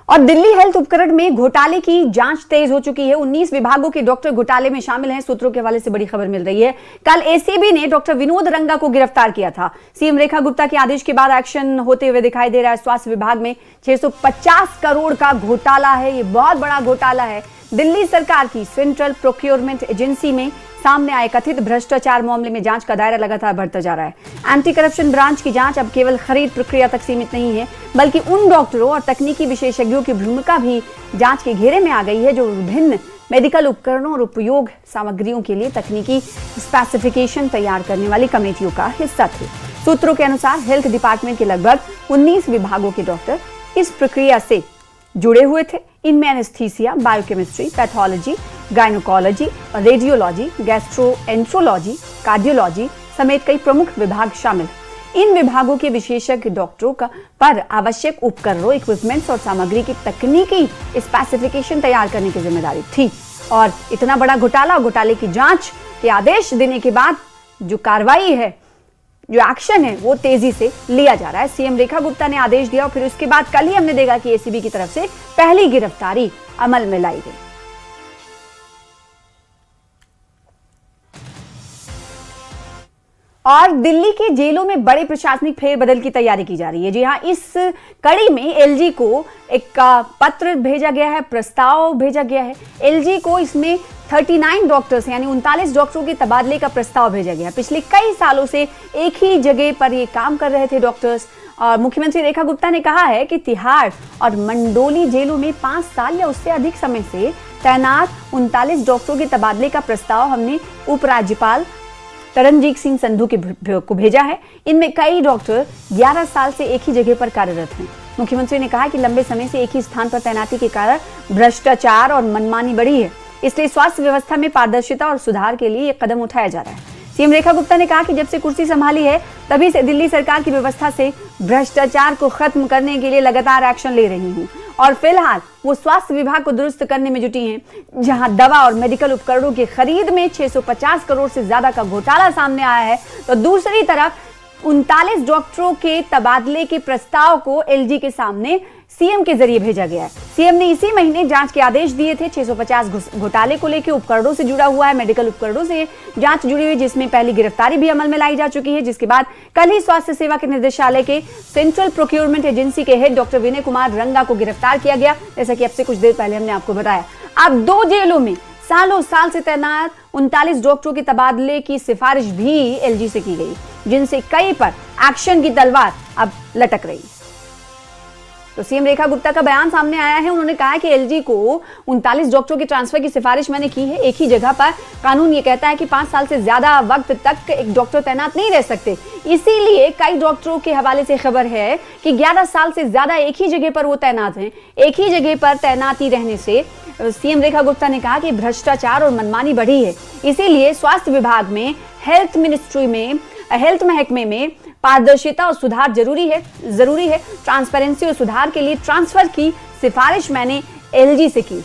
और दिल्ली हेल्थ उपकरण में घोटाले की जांच तेज हो चुकी है। 19 विभागों के डॉक्टर घोटाले में शामिल हैं। सूत्रों के हवाले से बड़ी खबर मिल रही है। कल एसीबी ने डॉक्टर विनोद रंगा को गिरफ्तार किया था। सीएम रेखा गुप्ता के आदेश के बाद एक्शन होते हुए दिखाई दे रहा है। स्वास्थ्य विभाग में 650 करोड़ का घोटाला है। ये बहुत बड़ा घोटाला है। दिल्ली सरकार की सेंट्रल प्रोक्योरमेंट एजेंसी में सामने आए कथित भ्रष्टाचार मामले में जांच का दायरा लगातार बढ़ता जा रहा है। एंटी करप्शन ब्रांच की जांच अब केवल खरीद प्रक्रिया तक सीमित नहीं है, बल्कि उन डॉक्टरों और तकनीकी विशेषज्ञों की भूमिका भी जांच के घेरे में आ गई है जो विभिन्न मेडिकल उपकरणों और उपयोग सामग्रियों के लिए तकनीकी स्पेसिफिकेशन तैयार करने वाली कमेटियों का हिस्सा थे। सूत्रों के अनुसार हेल्थ डिपार्टमेंट के लगभग 19 विभागों के डॉक्टर इस प्रक्रिया से जुड़े हुए थे। इनमें anaesthesia, biochemistry, pathology, gynaecology, radiology, gastroenterology, cardiology समेत कई प्रमुख विभाग शामिल हैं। इन विभागों के विशेषज्ञ डॉक्टरों पर आवश्यक उपकरणों, इक्विपमेंट्स और सामग्री की तकनीकी स्पेसिफिकेशन तैयार करने की जिम्मेदारी थी। और इतना बड़ा घोटाले की जांच के आदेश देने के बाद जो कार्रवाई है, जो एक्शन है, वो तेजी से लिया जा रहा है। सीएम रेखा गुप्ता ने आदेश दिया और फिर उसके बाद कल ही हमने देखा कि एसीबी की तरफ से पहली गिरफ्तारी अमल में लाई गई। और दिल्ली की जेलों में बड़े प्रशासनिक फेरबदल की तैयारी की जा रही है। जी हां, इस कड़ी में एलजी को एक पत्र भेजा गया है, प्रस्ताव भेजा गया है। एलजी को इसमें 39 डॉक्टर्स यानी 39 डॉक्टरों के तबादले का प्रस्ताव भेजा गया है। पिछले कई सालों से एक ही जगह पर ये काम कर रहे थे डॉक्टर्स। और मुख्यमंत्री रेखा गुप्ता ने कहा है कि तिहाड़ और मंडोली जेलों में 5 साल या उससे अधिक समय से तैनात 39 डॉक्टरों के तबादले का प्रस्ताव हमने उपराज्यपाल तरनजीत सिंह संधू को भेजा है। इनमें कई डॉक्टर 11 साल से एक ही जगह पर कार्यरत हैं। मुख्यमंत्री ने कहा कि लंबे समय से एक ही स्थान पर तैनाती के कारण भ्रष्टाचार और मनमानी बढ़ी है, इसलिए स्वास्थ्य व्यवस्था में पारदर्शिता और सुधार के लिए ये कदम उठाया जा रहा है। सीएम रेखा गुप्ता ने कहा कि जब से कुर्सी संभाली है तभी से दिल्ली सरकार की व्यवस्था से भ्रष्टाचार को खत्म करने के लिए लगातार एक्शन ले रही हूँ और फिलहाल वो स्वास्थ्य विभाग को दुरुस्त करने में जुटी हैं। जहां दवा और मेडिकल उपकरणों की खरीद में 650 करोड़ से ज्यादा का घोटाला सामने आया है, तो दूसरी तरफ 39 डॉक्टरों के तबादले के प्रस्ताव को एलजी के सामने सीएम के जरिए भेजा गया है। सीएम ने इसी महीने जांच के आदेश दिए थे। 650 घोटाले को लेकर उपकरणों से जुड़ा हुआ है, मेडिकल उपकरणों से जांच जुड़ी हुई, जिसमें पहली गिरफ्तारी भी अमल में लाई जा चुकी है। जिसके बाद कल ही स्वास्थ्य सेवा के निदेशालय के सेंट्रल प्रोक्योरमेंट एजेंसी के हेड डॉक्टर विनय कुमार रंगा को गिरफ्तार किया गया, जैसा कि अब से कुछ देर पहले हमने आपको बताया। अब 2 जेलों में सालों साल से तैनात 39 डॉक्टरों के तबादले की सिफारिश भी एलजी से की गई, जिनसे कई पर एक्शन की तलवार अब लटक रही। तो सीएम रेखा गुप्ता का बयान सामने आया है। उन्होंने कहा कि एलजी को 39 डॉक्टरों के ट्रांसफर की सिफारिश मैंने की है। एक ही जगह पर कानून ये कहता है कि 5 साल से ज्यादा वक्त तक एक डॉक्टर तैनात नहीं रह सकते। इसीलिए कई डॉक्टरों के हवाले से खबर है कि 11 साल से ज्यादा एक ही जगह पर वो तैनात हैं। एक ही जगह पर तैनाती रहने से सीएम रेखा गुप्ता ने कहा कि भ्रष्टाचार और मनमानी बढ़ी है, इसीलिए स्वास्थ्य विभाग में, हेल्थ मिनिस्ट्री में, हेल्थ महकमे में पारदर्शिता और सुधार जरूरी है। ट्रांसपेरेंसी और सुधार के लिए ट्रांसफर की सिफारिश मैंने एलजी से की।